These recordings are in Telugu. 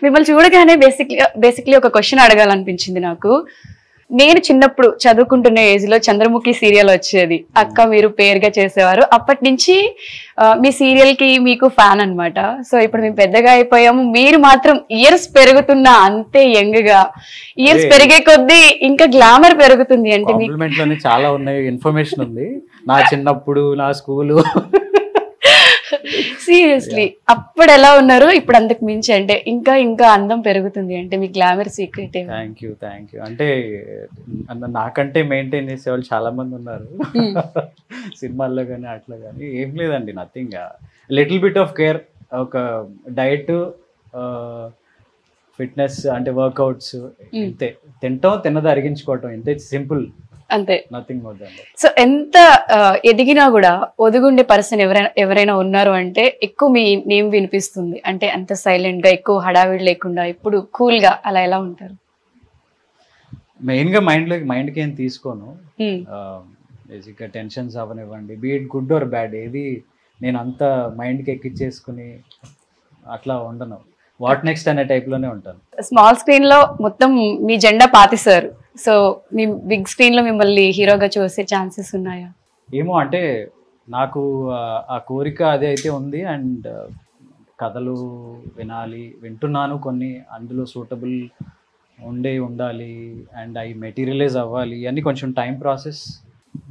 మిమ్మల్ని చూడగానే బేసిక్లీ ఒక క్వశ్చన్ అడగాలనిపించింది నాకు. నేను చిన్నప్పుడు చదువుకుంటున్న ఏజ్ లో చంద్రముఖి సీరియల్ వచ్చేది, అక్క మీరు పేరుగా చేసేవారు. అప్పటి నుంచి మీ సీరియల్ కి మీకు ఫ్యాన్ అన్నమాట. సో ఇప్పుడు మేము పెద్దగా అయిపోయాము, మీరు మాత్రం ఇయర్స్ పెరుగుతున్నా అంతే యంగ్ గా, ఇయర్స్ పెరిగే కొద్దీ ఇంకా గ్లామర్ పెరుగుతుంది. అంటే మీకు చాలా ఉన్నాయి, ఇన్ఫర్మేషన్ ఉంది నా చిన్నప్పుడు, నా స్కూలు. సీరియస్లీ అప్పుడు ఎలా ఉన్నారు, ఇప్పుడు అంతకు మించి అంటే ఇంకా ఇంకా అందం పెరుగుతుంది. అంటే మీ గ్లామర్ సీక్రెట్. థ్యాంక్ యూ అంటే నాకంటే మెయింటైన్ చేసే వాళ్ళు చాలా మంది ఉన్నారు సినిమాల్లో కానీ అట్లా కానీ. ఏం లేదండి, nothing, little bit of care, ఒక డైట్, ఫిట్నెస్ అంటే వర్కౌట్స్, ఇంతే. తిన్నది అరిగించుకోవటం, ఇంతే, సింపుల్, అంతే, nothing more than that. So ఎంత ఎదిగినా కూడా ఒదుగుండే పర్సన్ ఎవరైనా ఉన్నారు అంటే ఎక్కువ మీ నేమ్ వినిపిస్తుంది. అంటే అంత సైలెంట్ గా, ఎక్కువ హడావిడి లేకుండా, ఇప్పుడు కూల్ గా, అలా ఎలా ఉంటారు? మెయిన్ గా మైండ్కి ఏం తీసుకోను. బేసిక్ గా టెన్షన్స్ అవనివ్వండి, బీట్ గుడ్ ఆర్ బ్యాడ్, ఏది నేను అంత మైండ్కి ఎక్కిచ్చేసుకుని అట్లా ఉండను. వాట్ నెక్స్ట్ అనే టైప్ లోనే ఉంటాను. స్మాల్ స్క్రీన్ లో మొత్తం మీ జెండా పాతిస్తారు, సో మీ బిగ్ స్క్రీన్ లో మిమ్మల్ని హీరోగా చూసే ఛాన్సెస్ ఉన్నాయా? ఏమో, అంటే నాకు ఆ కోరిక అదే అయితే ఉంది. అండ్ కథలు వింటున్నాను కొన్ని, అందులో సూటబుల్ ఉండాలి, అండ్ అవి మెటీరియలైజ్ అవ్వాలి, ఇవన్నీ కొంచెం టైం ప్రాసెస్,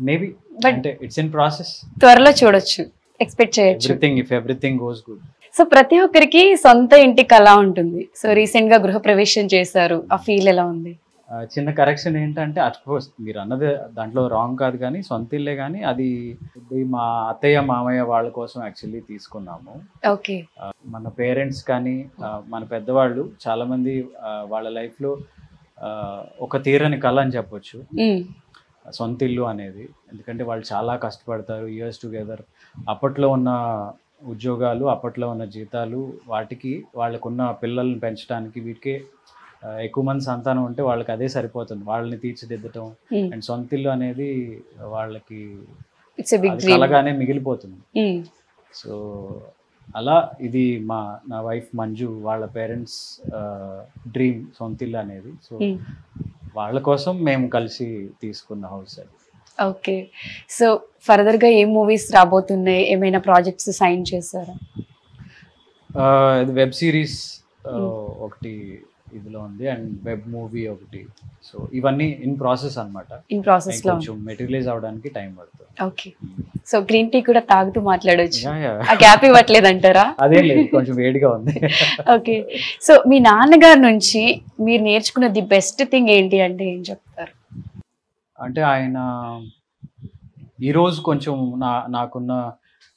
మేబీ, అంటే ఇట్స్ ఇన్ ప్రాసెస్. త్వరలో చూడొచ్చు, ఎక్స్పెక్ట్ చేయొచ్చు, if everything goes good. So ప్రతి ఒక్కరికి సొంత ఇంటి కళ ఉంటుంది. సో రీసెంట్ గా గృహప్రవేశం చేశారు, ఆ ఫీల్ ఎలా ఉంది? చిన్న కరెక్షన్ ఏంటంటే, అఫ్కోర్స్ మీరు అన్నది దాంట్లో రాంగ్ కాదు, కానీ సొంత ఇల్లే, కానీ అది మా అత్తయ్య మామయ్య వాళ్ళ కోసం యాక్చువల్లీ తీసుకున్నాము. ఓకే. మన పేరెంట్స్ కానీ మన పెద్దవాళ్ళు చాలా మంది వాళ్ళ లైఫ్లో ఒక తీరని కళ అని చెప్పొచ్చు సొంత ఇల్లు అనేది. ఎందుకంటే వాళ్ళు చాలా కష్టపడతారు, ఇయర్స్ టుగెదర్. అప్పట్లో ఉన్న ఉద్యోగాలు, అప్పట్లో ఉన్న జీతాలు, వాటికి వాళ్ళకున్న పిల్లల్ని పెంచడానికి, వీటికే ఎక్కువ మంది సంతానం ఉంటే వాళ్ళకి అదే సరిపోతుంది, వాళ్ళని తీర్చిదిద్దటం. అండ్ సొంత ఇల్లు అనేది వాళ్ళకి కలగానే మిగిలిపోతుంది. సో అలా ఇది నా వైఫ్ మంజు వాళ్ళ పేరెంట్స్ డ్రీమ్ సొంత ఇల్లు అనేది. సో వాళ్ళ కోసం మేము కలిసి తీసుకున్న హౌస్ అది. ఓకే. సో ఫర్దర్ గా ఏ మూవీస్ రాబోతున్నాయి, ఏమైనా ప్రాజెక్ట్స్ సైన్ చేశారా? వెబ్ సిరీస్ ఒకటి ఇదిలో ఉంది, అండ్ వెబ్ మూవీ ఒకటి. సో ఇవన్నీ ఇన్ ప్రాసెస్ అన్నమాట. ఇన్ ప్రాసెస్ లో కొంచెం మెటీరియలైజ్ అవడానికి టైం పడుతుంది. ఓకే. సో గ్రీన్ టీ కూడా తాగుతూ మాట్లాడొచ్చు, ఆ గ్యాప్ ఇవ్వట్లేదు అంటారా? అదే లేదు, కొంచెం వేడిగా ఉంది. ఓకే. సో మీ నాన్నగారి నుంచి మీరు నేర్చుకున్న ది బెస్ట్ థింగ్ ఏంటి అంటే ఏం చెప్తారు? అంటే ఆయన ఈరోజు కొంచెం నాకున్న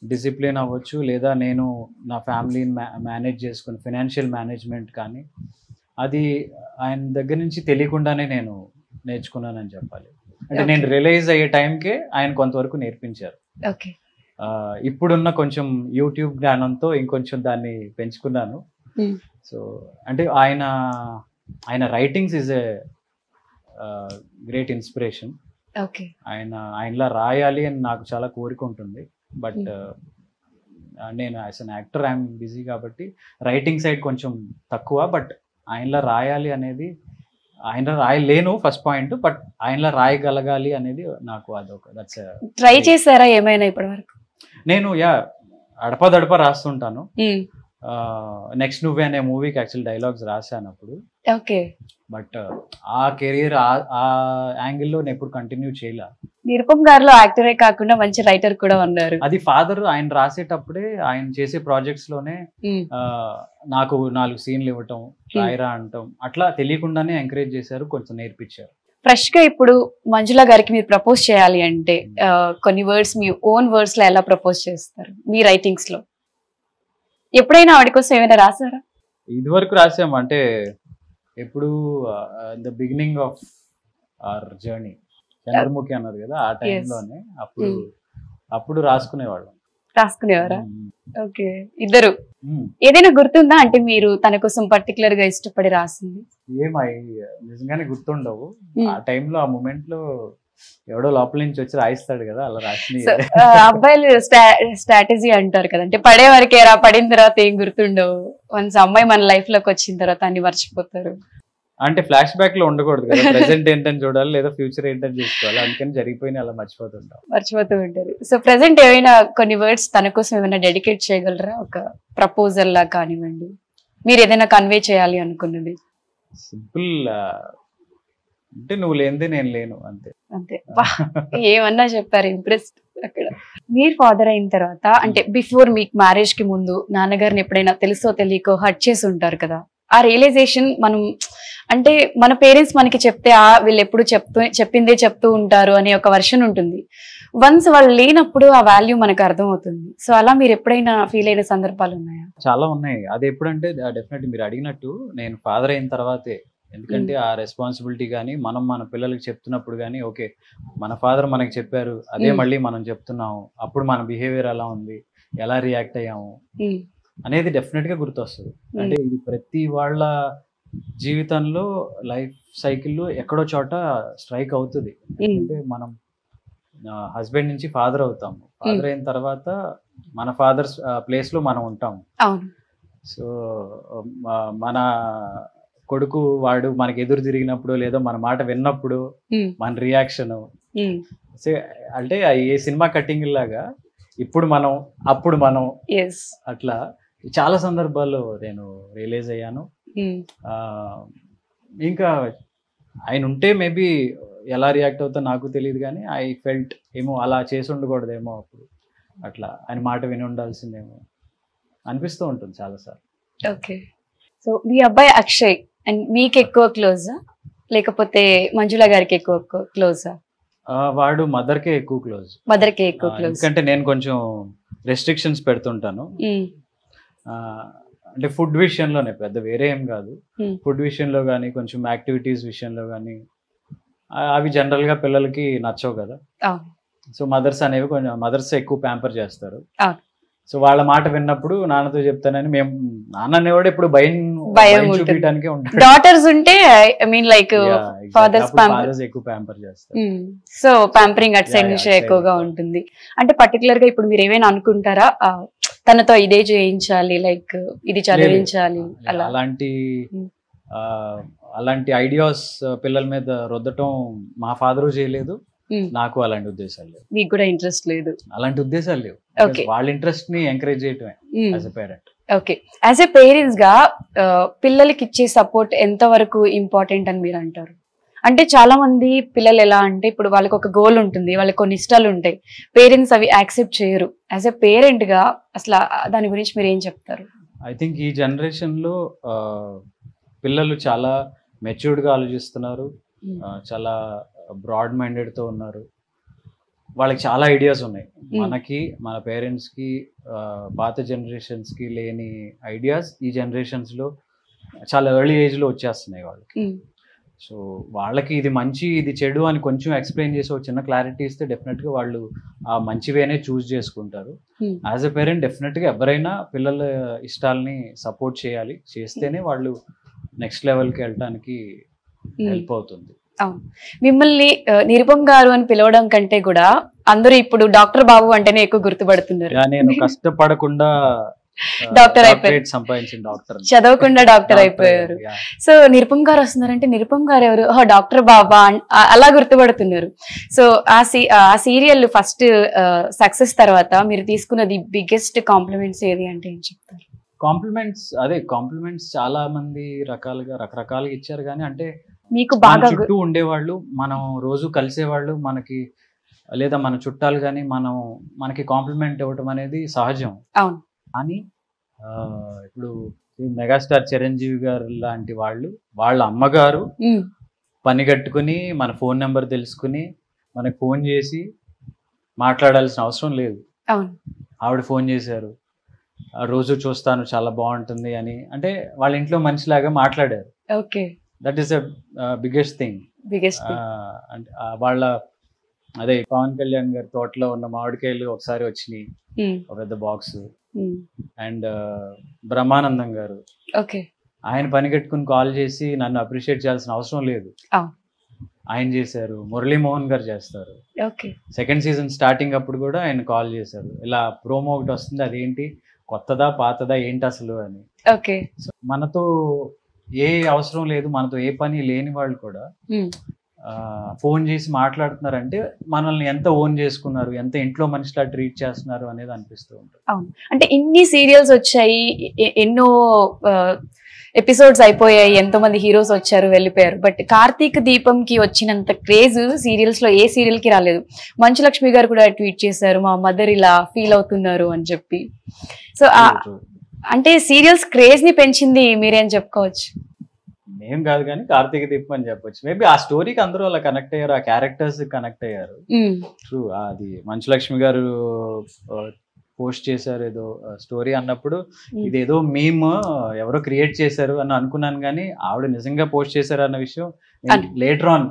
డిసిప్లిన్ అవ్వచ్చు, లేదా నేను నా ఫ్యామిలీని మేనేజ్ చేసుకుని ఫైనాన్షియల్ మేనేజ్మెంట్ కానీ, అది ఆయన దగ్గర నుంచి తెలియకుండానే నేను నేర్చుకున్నానని చెప్పాలి. అంటే నేను రియలైజ్ అయ్యే టైంకే ఆయన కొంతవరకు నేర్పించారు. ఓకే. ఇప్పుడున్న కొంచెం యూట్యూబ్ జ్ఞానంతో ఇంకొంచెం దాన్ని పెంచుకున్నాను. సో అంటే ఆయన writings is a great inspiration. ఆయనలా రాయాలి అని నాకు చాలా కోరిక ఉంటుంది. బట్ నేను as an actor I'm busy కాబట్టి రైటింగ్ సైడ్ కొంచెం తక్కువ. బట్ ఆయనలా రాయాలి అనేది, ఆయనలా రాయలేను ఫస్ట్ పాయింట్, బట్ ఆయనలా రాయగలగాలి అనేది నాకు అదొక దట్స్. ట్రై చేశారా ఏమైనా ఇప్పటి వరకు? నేను అడపదడప రాస్తుంటాను. నెక్స్ట్ నువ్వే అనే మూవీకి యాక్చువల్ డైలాగ్స్ రాశాను అప్పుడు. ఓకే. బట్ ఆ కెరీర్ ఆ యాంగిల్లో నేను ఎప్పుడు కంటిన్యూ చేయలే. నిరుపమ్ గారిలో యాక్టరే కాకుండా మంచి రైటర్ కూడా ఉన్నారు. అది ఫాదర్ ఆయన రాసేటప్పుడే, ఆయన చేసే ప్రాజెక్ట్స్ లోనే నాకు 4 సీన్లు ఇవ్వటం, రాయరా అంటాం, అట్లా తెలియకుండానే ఎంకరేజ్ చేశారు, కొంచెం నేర్పించారు. ఫ్రెష్ గా ఇప్పుడు మంజుల గారికి మీరు ప్రపోజ్ చేయాలి అంటే కొన్ని వర్డ్స్ మీ ఓన్ వర్డ్స్ లో ఎలా ప్రపోజ్ చేస్తారు మీ రైటింగ్స్ లో? ఎప్పుడైనా ఆవిడ కోసం ఏమైనా రాసారా? ఇది వరకు రాసాము, అంటే ఎప్పుడు the beginning of our journey Chandramukhi అన్నారు కదా, ఆ టైంలోనే అప్పుడు రాసుకునేవారా? ఓకే. ఇద్దరు ఏదైనా గుర్తుందా అంటే మీరు తన కోసం పర్టికులర్ గా ఇష్టపడి రాసింది? నిజంగానే గుర్తుండవు. ఆ టైంలో, ఆ మూమెంట్ లో ఎవడో లోపల నుంచి వచ్చి రాయిస్తాడు కదా, అలా రాసిన సో అబ్బాయిలు స్ట్రాటజీ అంటారు కదా, అంటే పడే వరకే రా, పడిన తర్వాత ఏం గుర్తుండవు, వన్స్ అమ్మాయి మన లైఫ్ లోకి వచ్చిన తర్వాత అన్ని మర్చిపోతారు. అంటే ఫ్లాష్ బ్యాక్ లో ఉండకూడదు కదా, ప్రెసెంట్ ఏంటని చూడాలి లేదా ఫ్యూచర్ ఏంటని చూసుకోవాలి, అందుకని జరిగిపోయిన అలా మర్చిపోతూ ఉంటారు. సో ప్రెసెంట్ ఏమైనా కొన్ని వర్డ్స్ తన కోసం ఏమైనా డెడికేట్ చేయగలరా, ఒక ప్రపోజల్ లా కానివ్వండి, మీరు ఏదైనా కన్వే చేయాలి అనుకున్నది? సింపుల్, అంటే నువ్వు లేనిదే నేను లేను, అంతే. ఏమన్నా చెప్పారు, ఇంప్రెస్డ్. అక్కడ మీరు ఫాదర్ అయిన తర్వాత, అంటే బిఫోర్ మీకు మ్యారేజ్ కి ముందు నాన్నగారిని ఎప్పుడైనా తెలుసో తెలియకో హర్ట్ చేసి ఉంటారు కదా, ఆ రియలైజేషన్ మనం, అంటే మన పేరెంట్స్ మనకి చెప్తే వీళ్ళు ఎప్పుడు చెప్పిందే చెప్తూ ఉంటారు అనే ఒక వర్షన్ ఉంటుంది. వన్స్ వాళ్ళు లేనప్పుడు ఆ వాల్యూ మనకు అర్థం అవుతుంది. సో అలా మీరు ఎప్పుడైనా ఫీల్ అయిన సందర్భాలు ఉన్నాయా? చాలా ఉన్నాయి. అది ఎప్పుడంటే డెఫినెట్లీ మీరు అడిగినట్టు నేను ఫాదర్ అయిన తర్వాతే. ఎందుకంటే ఆ రెస్పాన్సిబిలిటీ కానీ మనం మన పిల్లలకి చెప్తున్నప్పుడు కానీ, ఓకే మన ఫాదర్ మనకి చెప్పారు, అదే మళ్ళీ మనం చెప్తున్నాము, అప్పుడు మన బిహేవియర్ ఎలా ఉంది, ఎలా రియాక్ట్ అయ్యాము అనేది డెఫినెట్ గా గుర్తొస్తుంది. అంటే ఇది ప్రతి వాళ్ళ జీవితంలో లైఫ్ సైకిల్లో ఎక్కడో చోట స్ట్రైక్ అవుతుంది. అంటే మనం హస్బెండ్ నుంచి ఫాదర్ అవుతాము, ఫాదర్ అయిన తర్వాత మన ఫాదర్ ప్లేస్ లో మనం ఉంటాము. సో మన కొడుకు వాడు మనకి ఎదురు తిరిగినప్పుడు లేదా మన మాట విన్నప్పుడు మన రియాక్షన్, అంటే ఏ సినిమా కట్టింగ్ లాగా ఇప్పుడు మనం అప్పుడు మనం, అట్లా చాలా సందర్భాల్లో నేను రియలైజ్ అయ్యాను. ఇంకా ఆయన ఉంటే మేబీ ఎలా రియాక్ట్ అవుతా నాకు తెలియదు, కానీ ఐ ఫెల్ట్ ఏమో అలా చేసి ఉండకూడదేమో, అప్పుడు అట్లా ఆయన మాట విని ఉండాల్సిందేమో అనిపిస్తూ ఉంటుంది చాలాసార్లు. ఓకే, సో మీ అబ్బాయి అక్షయ్ అండ్ మీకు ఎక్కువ క్లోజా లేకపోతే మంజుల గారికి ఎక్కువ క్లోజా? వాడు మదర్కే ఎక్కువ క్లోజ్. మదర్కే ఎక్కువ క్లోజ్, ఎందుకంటే నేను కొంచెం రెస్ట్రిక్షన్స్ పెడుతుంటాను. అంటే ఫుడ్ విషయంలోనే, పెద్ద వేరే ఏం కాదు, ఫుడ్ విషయంలో కానీ కొంచెం యాక్టివిటీస్ విషయంలో కానీ అవి జనరల్ గా పిల్లలకి నచ్చవు కదా. సో మదర్స్ అనేవి కొంచెం మదర్స్ ఎక్కువ ప్యాంపర్ చేస్తారు. సో వాళ్ళ మాట విన్నప్పుడు నాన్నతో చెప్తానని మేము, నాన్న అనేవాడు ఇప్పుడు భయం చూపించడానికే ఉంటాడు. డాటర్స్ ఉంటే ఐ మీన్ లైక్ ఫాదర్స్ ఎక్కువ ప్యాంపర్ చేస్తారు. సో ప్యాంపరింగ్ అట్ సైడ్ నుంచి ఎక్కువగా ఉంటుంది. అంటే పర్టికులర్ గా ఇప్పుడు మీరు ఏమైనా అనుకుంటారా తనతో ఇదే చేయించాలి, లైక్ ఇది చదివించాలి, అలాంటి ఐడియాస్ పిల్లల మీద రుద్దటం మా ఫాదరు చేయలేదు, నాకు అలాంటి ఉద్దేశాలు లేవు. మీకు కూడా ఇంట్రెస్ట్ లేదు? అలాంటి ఉద్దేశాలు లేవు. వాళ్ళ ఇంట్రెస్ట్ ని ఎంకరేజ్ చేయటమే as a parent. Okay, as a parents గా పిల్లలకి ఇచ్చే సపోర్ట్ ఎంత వరకు ఇంపార్టెంట్ అని మీరు అంటారు? అంటే చాలా మంది పిల్లలు ఎలా అంటే, ఇప్పుడు వాళ్ళకి ఒక గోల్ ఉంటుంది, వాళ్ళకి కొన్ని ఇష్టాలు ఉంటాయి, పేరెంట్స్ అవి యాక్సెప్ట్ చేయరు. యాజ్ ఎ పేరెంట్ గా అసలు దాని గురించి మీరు ఏం చెప్తారు? ఐ థింక్ ఈ జనరేషన్ లో పిల్లలు చాలా మెచ్యూర్డ్ గా ఆలోచిస్తున్నారు, చాలా బ్రాడ్ మైండెడ్ తో ఉన్నారు, వాళ్ళకి చాలా ఐడియాస్ ఉన్నాయి. మనకి మన పేరెంట్స్ కి పాత జనరేషన్స్ కి లేని ఐడియాస్ ఈ జనరేషన్స్ లో చాలా ఎర్లీ ఏజ్ లో వచ్చేస్తున్నాయి వాళ్ళకి. సో వాళ్ళకి ఇది మంచి ఇది చెడు అని కొంచెం ఎక్స్ప్లెయిన్ చేసి ఒక చిన్న క్లారిటీ ఇస్తే డెఫినెట్ గా వాళ్ళు ఆ మంచివేనే చూస్ చేసుకుంటారు. యాజ్ ఎ పేరెంట్ డెఫినెట్ గా ఎవరైనా పిల్లల ఇష్టాలని సపోర్ట్ చేయాలి, చేస్తేనే వాళ్ళు నెక్స్ట్ లెవెల్కి వెళ్ళడానికి హెల్ప్ అవుతుంది. మిమ్మల్ని నిరుపమ్ గారు అని పిలవడం కంటే కూడా అందరూ ఇప్పుడు డాక్టర్ బాబు అంటేనే ఎక్కువ గుర్తుపడుతున్నారు. నేను కష్టపడకుండా డాక్టర్ అయిపోయారు, సంపాదించిన డాక్టర్, చదవకుండా డాక్టర్ అయిపోయారు. సో నిరుపమ్ గారు వస్తున్నారంటే నిరుపమ్ గారు ఎవరు, డాక్టర్ బాబా అలా గుర్తుపడుతున్నారు. సో ఆ సీరియల్ ఫస్ట్ సక్సెస్ తర్వాత మీరు తీసుకున్నది బిగ్గెస్ట్ కాంప్లిమెంట్స్ ఏది అంటే ఏం చెప్తారు? కాంప్లిమెంట్స్ చాలా మంది రకరకాలుగా ఇచ్చారు, కానీ అంటే మీకు బాగా చుట్టూ ఉండేవాళ్ళు, మనం రోజు కలిసేవాళ్ళు, మనకి లేదా మన చుట్టాలు కానీ మనకి కాంప్లిమెంట్ ఇవ్వటం అనేది సహజం. అవును, కానీ ఇప్పుడు మెగాస్టార్ చిరంజీవి గారు లాంటి వాళ్ళు, వాళ్ళ అమ్మగారు పని కట్టుకుని మన ఫోన్ నెంబర్ తెలుసుకుని మనకు ఫోన్ చేసి మాట్లాడాల్సిన అవసరం లేదు. ఆవిడ ఫోన్ చేశారు, రోజు చూస్తాను చాలా బాగుంటుంది అని, అంటే వాళ్ళ ఇంట్లో మనిషిలాగా మాట్లాడారు. Okay, that is biggest thing. అంటే వాళ్ళ అదే పవన్ కళ్యాణ్ గారి తోటలో ఉన్న మామిడికాయలు ఒకసారి వచ్చినాయి, ఒక పెద్ద బాక్స్. అండ్ బ్రహ్మానందం గారు, ఆయన పని కట్టుకుని కాల్ చేసి నన్ను అప్రిషియేట్ చేయాల్సిన అవసరం లేదు. ఆయన చేశారు, మురళీమోహన్ గారు చేస్తారు. ఓకే. సెకండ్ సీజన్ స్టార్టింగ్ అప్పుడు కూడా ఆయన కాల్ చేశారు, ఇలా ప్రోమో ఒకటి వస్తుంది, అదేంటి కొత్తదా పాతదా ఏంటి అసలు అని. ఓకే. సో మనతో ఏ అవసరం లేదు, మనతో ఏ పని లేని వాళ్ళు కూడా ఫోన్ చేసి మాట్లాడుతున్నారంటే మనల్ని ఎంత ఓన్ చేసుకున్నారు, ఎంత ఇంట్లో మనిషిలా ట్రీట్ చేస్తున్నారు అనేది అనిపిస్తూ ఉంటుంది. అవును, అంటే ఇన్ని సీరియల్స్ వచ్చాయి, ఎన్నో ఎపిసోడ్స్ అయిపోయాయి, ఎంతో మంది హీరోస్ వచ్చారు వెళ్ళిపోయారు, బట్ కార్తీక దీపంకి వచ్చినంత క్రేజ్ సీరియల్స్ లో ఏ సీరియల్ కి రాలేదు. మంచు లక్ష్మి గారు కూడా ట్వీట్ చేశారు, మా మదర్ ఇలా ఫీల్ అవుతున్నారు అని చెప్పి. సో అంటే సీరియల్స్ క్రేజ్ ని పెంచింది మీరేం చెప్పుకోవచ్చు? ఏం కాదు కానీ కార్తీక దీపం అని చెప్పొచ్చు. మేబీ ఆ స్టోరీకి అందరూ అలా కనెక్ట్ అయ్యారు, ఆ క్యారెక్టర్స్ కనెక్ట్ అయ్యారు. ట్రూ, అది మంచు లక్ష్మి గారు పోస్ట్ చేశారు ఏదో స్టోరీ అన్నప్పుడు ఇదేదో మీమ్ ఎవరో క్రియేట్ చేశారు అని అనుకున్నాను, కానీ ఆవిడ నిజంగా పోస్ట్ చేశారు అన్న విషయం లేటర్ ఆన్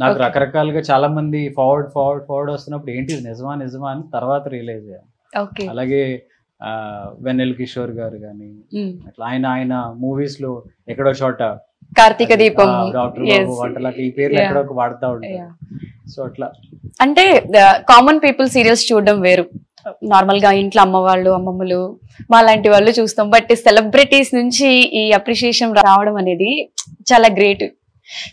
నాకు రకరకాలుగా చాలా మంది ఫార్వర్డ్ వస్తున్నప్పుడు ఏంటి నిజమా నిజమా అని తర్వాత రియలైజ్ అయ్యాను. అలాగే వెన్నెల కిషోర్ గారు కానీ అట్లా ఆయన మూవీస్ లో ఎక్కడో చోట కార్తీక దీపం, డాక్టర్ వంటల ఈ పేర్లు ఎక్కడో వాడుతూ ఉంటారు. సో అట్లా అంటే కామన్ పీపుల్ సీరియల్స్ చూడడం వేరు, నార్మల్ గా ఇంట్లో అమ్మ వాళ్ళు అమ్మమ్మలు మా లాంటి వాళ్ళు చూస్తాం, బట్ సెలబ్రిటీస్ నుంచి ఈ అప్రిషియేషన్ రావడం అనేది చాలా గ్రేట్.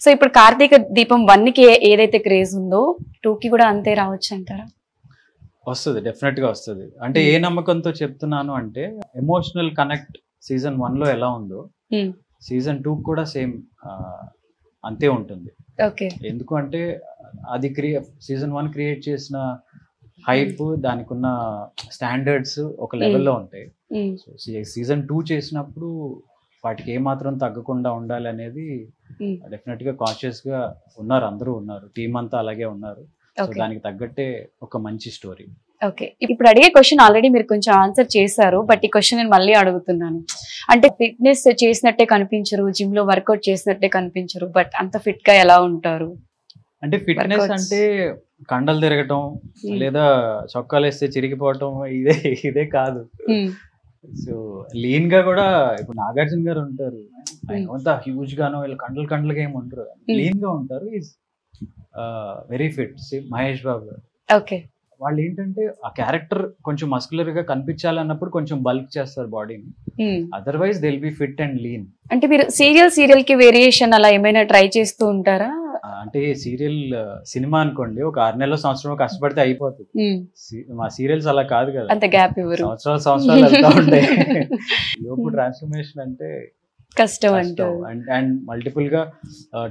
సో ఇప్పుడు కార్తీక దీపం 1 కి ఏదైతే క్రేజ్ ఉందో 2 కి కూడా అంతే రావచ్చు అంటారా? వస్తుంది, డెఫినెట్ గా వస్తుంది. అంటే ఏ నమ్మకంతో చెప్తున్నాను అంటే ఎమోషనల్ కనెక్ట్ సీజన్ 1 లో ఎలా ఉందో సీజన్ 2 కూడా సేమ్ అంతే ఉంటుంది. ఎందుకు అంటే అది సీజన్ 1 క్రియేట్ చేసిన హైప్, దానికి ఉన్న స్టాండర్డ్స్ ఒక లెవెల్లో ఉంటాయి. సీజన్ 2 చేసినప్పుడు వాటికి ఏమాత్రం తగ్గకుండా ఉండాలి అనేది డెఫినెట్ గా కాన్షియస్ గా ఉన్నారు, అందరూ ఉన్నారు, టీం అంతా అలాగే ఉన్నారు. దానికి తగ్గట్టే ఒక మంచి స్టోరీ. ఓకే, ఇప్పుడు అడిగే క్వశ్చన్ ఆల్రెడీ మీరు కొంచెం ఆన్సర్ చేశారు, బట్ ఈ క్వశ్చన్ నేను మళ్ళీ అడుగుతున్నాను. అంటే ఫిట్నెస్ చేసినట్టే కనిపించరు, జిమ్ లో వర్కౌట్ చేసినట్టే కనిపించరు, బట్ అంత ఫిట్ గా ఎలా ఉంటారు? అంటే ఫిట్నెస్ అంటే కండలు తిరగటం లేదా చొక్కాలు వేస్తే చిరిగిపోవటం ఇదే కాదు. సో లీన్ గా కూడా ఇప్పుడు నాగార్జున గారు ఉంటారు, ఆయన హ్యూజ్ గాను వీళ్ళు కండలుగా ఏమి ఉంటారు, లీన్ గా ఉంటారు, is very fit. Mahesh Babu గారు వాళ్ళు ఏంటంటే ఆ క్యారెక్టర్ కొంచెం మస్కులర్ గా కనిపించాలన్నప్పుడు కొంచెం బల్క్ చేస్తారు బాడీని, otherwise they will be fit and lean. అంటే మీరు సీరియల్ కి వేరియేషన్ అలా ఏమైనా ట్రై చేస్తూ ఉంటారా? అంటే సినిమా అనుకోండి, ఒక 6 నెలల సంవత్సరం కష్టపడితే అయిపోతుంది. మా సీరియల్స్ అలా కాదు కదా, అంత గ్యాప్ ఇవ్వరు, సంవత్సరాలు వెళ్తా ఉంటాయి. లోపు ట్రాన్స్ఫర్మేషన్ అంటే కష్టం అండ్ మల్టిపుల్ గా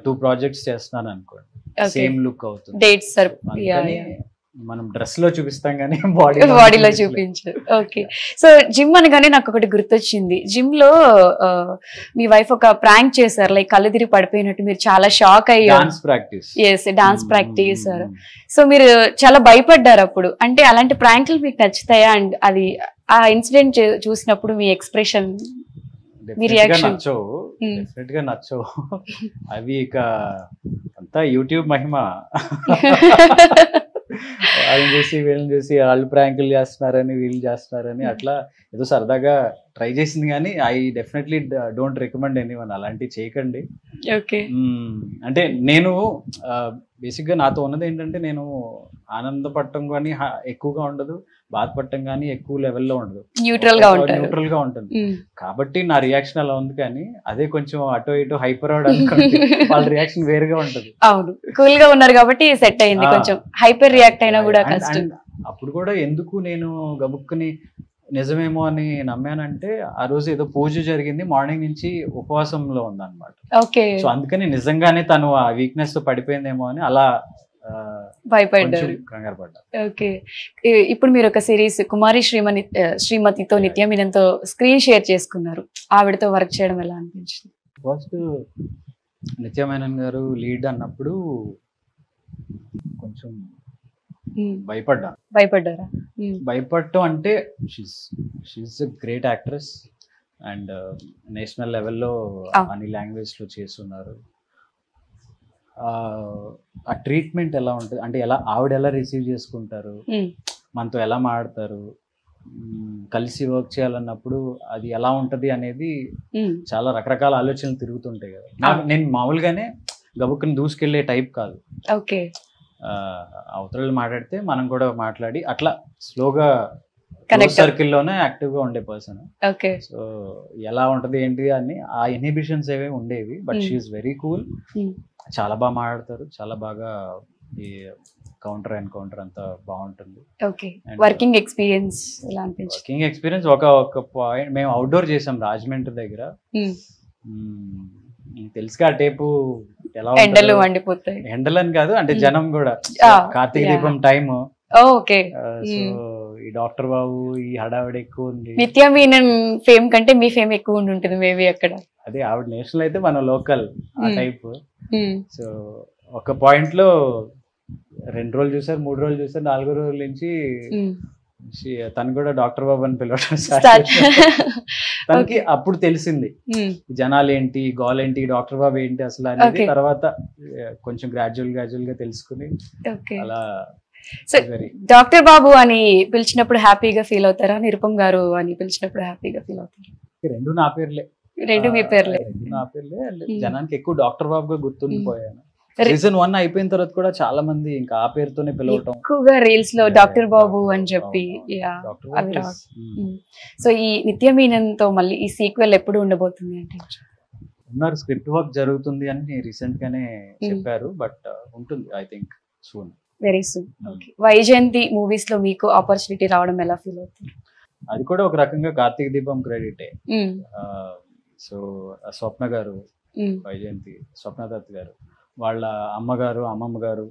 2 ప్రాజెక్ట్స్ చేస్తున్నాను అనుకోండి, సేమ్ లుక్ అవుతుంది. డేట్స్ మనం డ్రెస్ లో చూపిస్తాం కానీ బాడీలో చూపించారు. ఓకే, సో జిమ్ అనగానే నాకు ఒకటి గుర్తొచ్చింది. జిమ్ లో మీ వైఫ్ ఒక ప్రాంక్ చేశారు, లైక్ కళ్ళు తిరిగి పడిపోయినట్టు, మీరు చాలా షాక్ అయ్యారు. Dance practice. సో మీరు చాలా భయపడ్డారు అప్పుడు. అంటే అలాంటి ప్రాంక్లు మీకు నచ్చుతాయా? అండ్ అది ఆ ఇన్సిడెంట్ చూసినప్పుడు మీ ఎక్స్ప్రెషన్, మీ రియాక్షన్? డెఫినెట్ గా నచ్చవు అవి, ఇక అంతా యూట్యూబ్ మహిమ. వాళ్ళని చూసి వీళ్ళని చూసి వాళ్ళు ప్రాంకులు చేస్తున్నారని వీళ్ళు చేస్తున్నారని అట్లా ఏదో సరదాగా ట్రై చేసింది, కానీ I definitely don't recommend anyone అలాంటివి చేయకండి. అంటే నేను బేసిక్గా నాతో ఉన్నది ఏంటంటే, నేను ఆనందపడటం కానీ ఎక్కువగా ఉండదు, బాధపడటం కానీ ఎక్కువ లెవెల్లో ఉండదు, న్యూట్రల్ గా ఉంటుంది. కాబట్టి నా రియాక్షన్ అలా ఉంది. కానీ అదే కొంచెం అటో ఇటో హైపర్ అవడం అనుకోండి, వాళ్ళ రియాక్షన్ వేరుగా ఉంటది. అవును, కూల్ గా ఉన్నారు కాబట్టి సెట్ అయింది. కొంచెం హైపర్ రియాక్ట్ అయినా కూడా కష్టం. అప్పుడు కూడా ఎందుకు నేను గబుక్కుని నిజమేమో అని నమ్మానంటే, ఆ రోజు ఏదో పూజ జరిగింది, మార్నింగ్ నుంచి ఉపవాసంలో ఉందన్నమాట. సో అందుకని నిజంగానే తను ఆ వీక్నెస్ తో పడిపోయిందేమో అని అలా భయపడ్డారు, కంగారు పడ్డారు. ఓకే, ఇప్పుడు మీరు ఒక సిరీస్ కుమారి శ్రీమతితో నిత్యమీనంతో స్క్రీన్ షేర్ చేసుకున్నారు, ఆవిడతో వర్క్ చేయడం ఎలా అనిపించింది? ఫస్ట్ నిత్యమేనన్ గారు లీడ్ అన్నప్పుడు కొంచెం భయపడ్డారా? భయపడటం అంటే she's a great actress and national లెవెల్లో అన్ని లాంగ్వేజ్ లో చేస్తున్నారు. ఆ ట్రీట్మెంట్ ఎలా ఉంటుంది అంటే, ఆవిడ ఎలా రిసీవ్ చేసుకుంటారు, మనతో ఎలా మాట్లాడతారు, కలిసి వర్క్ చేయాలన్నప్పుడు అది ఎలా ఉంటది అనేది చాలా రకరకాల ఆలోచనలు తిరుగుతుంటాయి కదా. నేను మామూలుగానే గబుక్కుని దూసుకెళ్లే టైప్ కాదు. ఓకే. అవతల మాట్లాడితే మనం కూడా మాట్లాడి అట్లా స్లోగా Connect. సర్కిల్లోనే యాక్టివ్గా ఉండే పర్సన్. ఓకే. సో ఎలా ఉంటది ఏంటి అని ఆ ఇన్హిబిషన్స్ ఏవే ఉండేవి. But she's very cool. చాలా బాగా మాట్లాడతారు, చాలా బాగా ఈ కౌంటర్ ఎన్కౌంటర్ అంతా బాగుంటుంది. ఓకే. వర్కింగ్ ఎక్స్పీరియన్స్ ఎలా అనిపించింది? వర్కింగ్ ఎక్స్పీరియన్స్ ఒక పాయింట్ మేము అవుట్డోర్ చేసాం రాజమండ్రి దగ్గర. తెలుసుగా ఆ టేపు ఎలా ఎండలు మండిపోతాయి. ఎండలని కాదు అంటే జనం కూడా కార్తీక దీపం టైమ్. ఓకే. సో ఈ డాక్టర్ బాబు ఈ హడావిడి ఎక్కువ ఉంది. నిత్య మీనన్ ఫేమ్ కంటే మీ ఫేమ్ ఎక్కువ ఉండి ఉంటుంది మేబీ అక్కడ. అదే ఆవిడ నేషనల్ అయితే మనం లోకల్ ఆ టైప్. సో ఒక పాయింట్ లో 2 రోజులు చూసారు, 3 రోజులు చూసారు, 4 రోజుల నుంచి తను కూడా డాక్టర్ బాబు అని పిలవడం తనకి అప్పుడు తెలిసింది జనాలు ఏంటి, గోల్ ఏంటి, డాక్టర్ బాబు ఏంటి అసలు అనేది. తర్వాత కొంచెం గ్రాడ్యువల్ గా తెలుసుకుని అలా. సో డాక్టర్ బాబు అని పిలిచినప్పుడు హ్యాపీగా ఫీల్ అవుతారా, నిరుపమ్ గారు అని పిలిచినప్పుడు హ్యాపీగా ఫీల్ అవుతారా? రెండు నా పేర్లే. రెండు మీ పేర్లే. నా పేర్లే. జనానికి ఎక్కువ డాక్టర్ బాబుగా గుర్తుండిపోయాను. సీజన్ 1 అయిపోయిన తర్వాత కూడా చాలా మంది ఇంకా ఆ పేరుతోనే పిలవటం ఎక్కువగా రీల్స్ లో డాక్టర్ బాబు అని చెప్పి. సో ఈ నిత్య మీనన్ తో మళ్ళీ ఈ సీక్వెల్ ఎప్పుడు ఉండబోతుంది అంటే? ఉన్నారు, స్క్రిప్ట్ వర్క్ జరుగుతుంది అని రీసెంట్ గానే చెప్పారు. బట్ ఉంటుంది I think soon, very soon. Okay. Vyjayanthi movies లో మీకు ఆపర్చునిటీ రావడం ఎలా ఫీల్ అవుతుంది? అది కూడా ఒక రకంగా కార్తీక దీపం క్రెడిటే. సో స్వప్న గారు, వైజయంతి స్వప్నదత్ గారు, వాళ్ళ అమ్మగారు అమ్మమ్మ గారు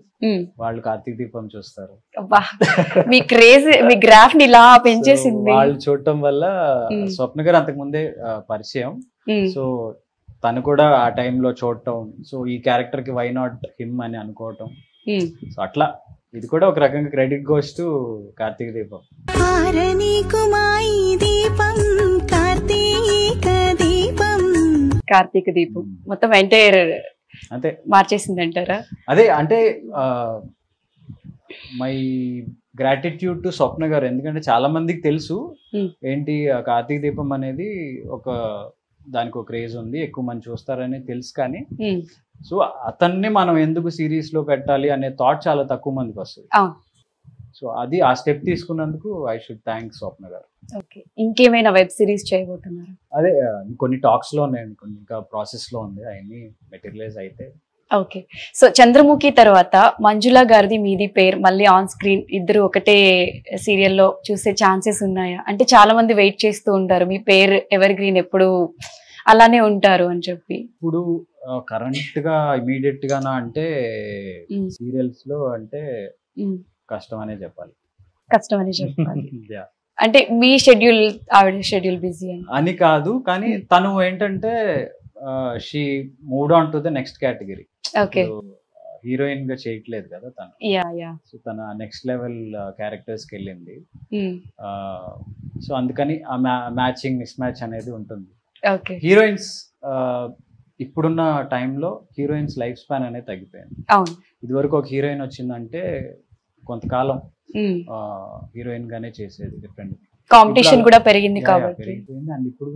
వాళ్ళు కార్తీక దీపం చూస్తారు. మీ క్రేజ్, మీ గ్రాఫ్ ని ఇలా పెంచేసింది. వాళ్ళు చూడటం వల్ల స్వప్న గారు అంతకు ముందే పరిచయం. సో తను కూడా ఆ టైంలో చూడటం, సో ఈ క్యారెక్టర్ కి వై నాట్ హిమ్ అని అనుకోవటం. సో అట్లా ఇది కూడా ఒక రకంగా క్రెడిట్ గోస్ టు కార్తీక దీపం. కార్తీక దీపం మొత్తం ఎంటైర్ అంతే మార్చేసింది అంటారా? అదే అంటే మై గ్రాటిట్యూడ్ టు స్వప్న గారు. ఎందుకంటే చాలా మందికి తెలుసు ఏంటి కార్తీక దీపం అనేది ఒక దానికి ఒక క్రేజ్ ఉంది, ఎక్కువ మంది చూస్తారని తెలుసు. కానీ సో అతన్ని మనం ఎందుకు సిరీస్ లో పెట్టాలి అనే థాట్ చాలా తక్కువ మందికి వస్తుంది. సో అది ఆ స్టెప్ తీసుకున్నందుకు ఐ షుడ్ థ్యాంక్ స్వప్న గారు. ఓకే. ఇంకేమైనా వెబ్ సిరీస్ చేయబోతున్నారు? అదే కొన్ని టాక్స్ లో ఉన్నాయండి, కొన్ని ఇంకా ప్రాసెస్ లో ఉంది, అవన్నీ మెటీరియలైజ్ అయితే. ఓకే. సో చంద్రముఖి తర్వాత మంజుల గారిది మీది పేరు మళ్ళీ ఆన్ స్క్రీన్ ఇద్దరు ఒకటే సీరియల్లో చూసే ఛాన్సెస్ ఉన్నాయా? అంటే చాలా మంది వెయిట్ చేస్తూ ఉంటారు మీ పేరు ఎవర్ గ్రీన్ ఎప్పుడు అలానే ఉంటారు అని చెప్పి. ఇప్పుడు కరెంట్ గా ఇమీడియట్ గానా అంటే సీరియల్స్ లో అంటే కష్టం అనే చెప్పాలి. కష్టం అనే చెప్పాలి. అంటే మీ షెడ్యూల్, ఆవిడ షెడ్యూల్ బిజీ అని కాదు, కానీ తను ఏంటంటే she move on to the next category. Okay. Heroine గా చేయట్లేదు కదా తను. సో తన నెక్స్ట్ లెవెల్ క్యారెక్టర్స్ కి వెళ్ళింది. సో అందుకని ఆ మ్యాచింగ్ మిస్ మ్యాచ్ అనేది ఉంటుంది. హీరోయిన్స్ ఇప్పుడున్న టైంలో హీరోయిన్స్ లైఫ్ స్పాన్ అనేది తగ్గిపోయింది. ఇదివరకు ఒక హీరోయిన్ వచ్చిందంటే కొంతకాలం హీరోయిన్ గానే చేసేది. డిఫరెంట్ కాంపిటీషన్ కూడా పెరిగింది కాబట్టి. అండ్ ఇప్పుడు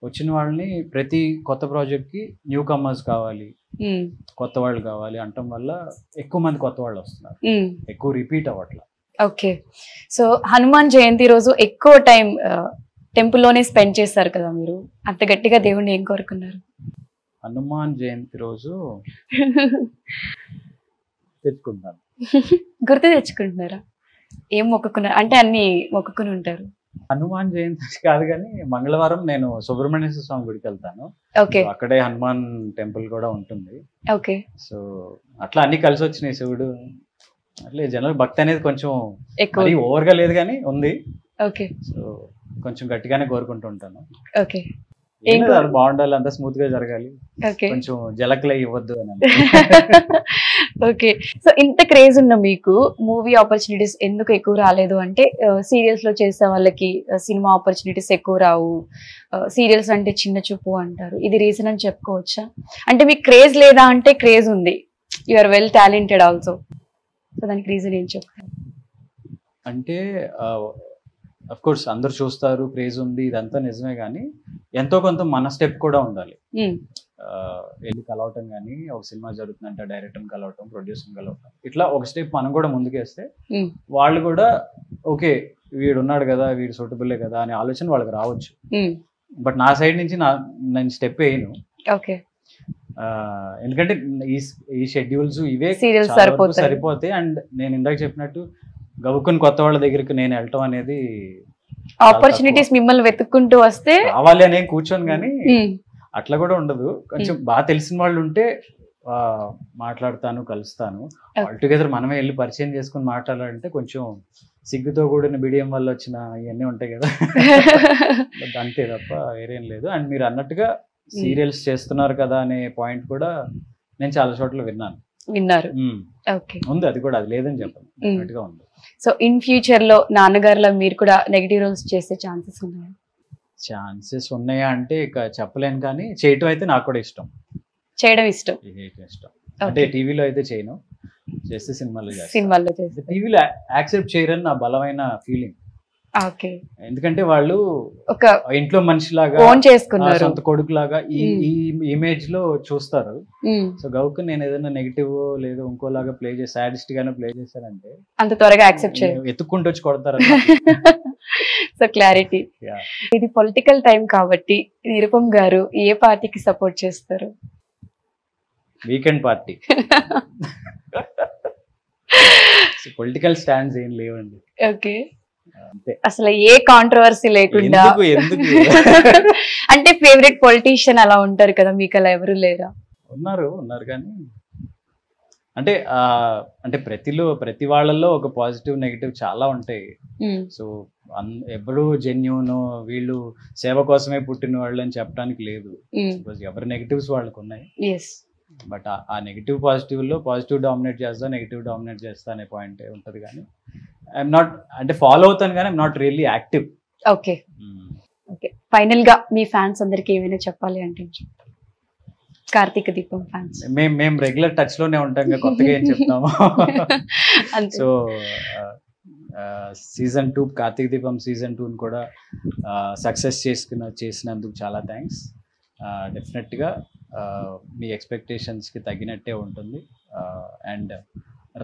వచ్చిన వాళ్ళని ప్రతి కొత్త ప్రాజెక్ట్ కి న్యూ కమర్స్ కావాలి, కొత్త వాళ్ళు కావాలి అంటం వల్ల ఎక్కువ మంది కొత్త వాళ్ళు వస్తున్నారు, ఎక్కువ repeat అవ్వట్లా. Okay. So Hanuman Jayanti రోజు ఎక్కువ టైం టెంపుల్ లోనే స్పెండ్ చేస్తారు కదా మీరు, అంత గట్టిగా దేవుణ్ణి ఏం కోరుకున్నారు? హనుమాన్ జయంతి రోజు తెచ్చుకుంటాను. గుర్తు తెచ్చుకుంటున్నారా? ఏం మొక్కుకున్నారు అంటే? అన్ని మొక్కుకుని ఉంటారు. హనుమాన్ జయంతి కాదు కానీ మంగళవారం నేను సుబ్రహ్మణ్యేశ్వర స్వామి గుడికి వెళ్తాను. ఓకే. అక్కడే హనుమాన్ టెంపుల్ కూడా ఉంటుంది. ఓకే. సో అట్లా అన్ని కలిసి వచ్చినాయి. శివుడు అట్లే జనరల్ భక్తి అనేది కొంచెం ఎక్కువ ఓవర్గా లేదు కానీ ఉంది. ఓకే. సో కొంచెం గట్టిగానే కోరుకుంటూ ఉంటాను. ఓకే. బాగుండాలి, అంతా స్మూత్ గా జరగాలి, కొంచెం జలక్లే ఇవ్వద్దు అని. ఓకే. సో ఇంత క్రేజ్ ఉన్న మీకు మూవీ ఆపర్చునిటీస్ ఎందుకు ఎక్కువ రాలేదు అంటే, సీరియల్స్ లో చేసే వాళ్ళకి సినిమా ఆపర్చునిటీస్ ఎక్కువ రావు, సీరియల్స్ అంటే చిన్న చూపు అంటారు, ఇది రీజన్ అని చెప్పుకోవచ్చా? అంటే మీకు క్రేజ్ లేదా అంటే క్రేజ్ ఉంది, you are well talented also, so దానికి రీజన్ ఏం చెప్తారు? అంటే అఫ్ కోర్స్ అందరు చూస్తారు, క్రేజ్ ఉంది, ఇదంతా నిజమే, కానీ ఎంతో కొంత మన స్టెప్ కూడా ఉండాలి. వెళ్ళి కలవటం కానీ, ఒక సినిమా జరుగుతుందంటే డైరెక్టర్ని కలవటం, ప్రొడ్యూసర్ని కలవటం, ఇట్లా ఒక స్టెప్ మనం కూడా ముందుకేస్తే వాళ్ళు కూడా ఓకే వీడు ఉన్నాడు కదా, వీడు సూటబుల్లే కదా అనే ఆలోచన వాళ్ళకి రావచ్చు. బట్ నా సైడ్ నుంచి నేను స్టెప్ వేయను. ఎందుకంటే ఈ షెడ్యూల్స్ ఇవే సరిపోతాయి. అండ్ నేను ఇందాక చెప్పినట్టు గవుకుని కొత్త వాళ్ళ దగ్గరికి నేను వెళ్ళటం అనేది, ఆపర్చునిటీస్ మిమ్మల్ని వెతుక్కుంటూ వస్తే కావాలి అనే కూర్చొని, కానీ అట్లా కూడా ఉండదు. కొంచెం బాగా తెలిసిన వాళ్ళు ఉంటే మాట్లాడతాను, కలుస్తాను. ఆల్టుగెదర్ మనమే వెళ్ళి పరిచయం చేసుకుని మాట్లాడాలంటే కొంచెం సిగ్గుతో కూడిన బిడియం వల్ల వచ్చిన ఇవన్నీ ఉంటాయి కదా, అంతే తప్ప వేరేం లేదు. అండ్ మీరు అన్నట్టుగా సీరియల్స్ చేస్తున్నారు కదా అనే పాయింట్ కూడా నేను చాలా చోట్ల విన్నారు. ఉంది, అది కూడా, అది లేదని చెప్పను, డెఫినెట్గా ఉంది. సో ఇన్ ఫ్యూచర్ లో నాన్నగారులో మీరు కూడా నెగటివ్ రోల్స్ చేసే ఛాన్సెస్ ఉన్నాయా? ఛాన్సెస్ ఉన్నాయా అంటే ఇక చెప్పలేను, కానీ చేయటం అయితే నాకు కూడా ఇష్టం. చేయడం ఇష్టం అంటే టీవీలో అయితే చేయను, చేస్తే సినిమాల్లో చేస్తే. టీవీలో యాక్సెప్ట్ చేయరని నా బలమైన ఫీలింగ్. ఎందుకంటే వాళ్ళు ఒక ఇంట్లో మనిషిలాగా, సొంత కొడుకులాగా ఈ ఇమేజ్ లో చూస్తారు. సో గౌకు నేను ఏదైనా నెగిటివ్ లేదు ఇంకోలాగా ప్లే చేసి సాడిస్ట్ గానే ప్లే చేశానంటే అంత త్వరగా యాక్సెప్ట్ చేయరు, ఎత్తుక్కుంటూ వచ్చి కొడతారు. So clarity. ఇది పొలిటికల్ టైం కాబట్టి నిరుపమ్ గారు ఏ పార్టీకి సపోర్ట్ చేస్తారు? Weekend party. పొలిటికల్ స్టాండ్స్ ఏం లేవండి. ఓకే, అసలు ఏ కాంట్రవర్సీ లేకుండా. అంటే ఫేవరెట్ పొలిటీషియన్ అలా ఉంటారు కదా, మీకు అలా ఎవరు లేరా? ఉన్నారు కానీ అంటే ప్రతి వాళ్ళల్లో ఒక పాజిటివ్ నెగిటివ్ చాలా ఉంటాయి. సో ఎప్పుడు జెన్యూన్ వీళ్ళు సేవ కోసమే పుట్టిన వాళ్ళు అని చెప్పడానికి లేదు. ఎవరి నెగిటివ్స్ వాళ్ళకు ఉన్నాయి. బట్ ఆ నెగిటివ్ పాజిటివ్ లో పాజిటివ్ డామినేట్ చేస్తా, నెగిటివ్ డామినేట్ చేస్తా అనే పాయింట్ ఉంటది. కానీ ఐఎమ్ నాట్, అంటే ఫాలో అవుతాను కానీ I'm not really active. Okay, final గా మీ ఫ్యాన్స్ అందరికి ఏమైనా చెప్పాలి అంటే? కార్తీక దీపం ఫ్యాన్స్ మేము రెగ్యులర్ టచ్ లోనే ఉంటాం, కొత్తగా ఏం చెప్తాము. సో సీజన్ 2 కార్తీక దీపం సీజన్ 2 కూడా సక్సెస్ చేసినందుకు చాలా థ్యాంక్స్. డెఫినెట్గా మీ ఎక్స్పెక్టేషన్స్కి తగ్గినట్టే ఉంటుంది. అండ్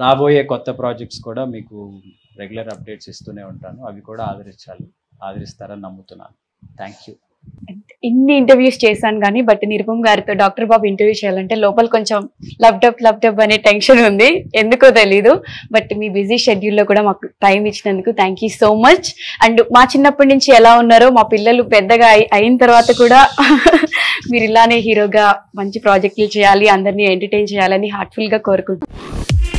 రాబోయే కొత్త ప్రాజెక్ట్స్ కూడా మీకు రెగ్యులర్ అప్డేట్స్ ఇస్తూనే ఉంటాను, అవి కూడా ఆదరిస్తారని నమ్ముతున్నాను. Thank you. ఇన్ని ఇంటర్వ్యూస్ చేశాను కానీ బట్ నిరుపమ్ గారితో డాక్టర్ బాబు ఇంటర్వ్యూ చేయాలంటే లోపల కొంచెం లబ్డబ్ అనే టెన్షన్ ఉంది, ఎందుకో తెలీదు. బట్ మీ బిజీ షెడ్యూల్లో కూడా మాకు టైం ఇచ్చినందుకు thank you so much. And మా చిన్నప్పటి నుంచి ఎలా ఉన్నారో మా పిల్లలు పెద్దగా అయిన తర్వాత కూడా మీరు ఇలానే హీరోగా మంచి ప్రాజెక్టులు చేయాలి, అందరినీ ఎంటర్టైన్ చేయాలని హార్ట్ఫుల్ గా కోరుకుంటున్నాను.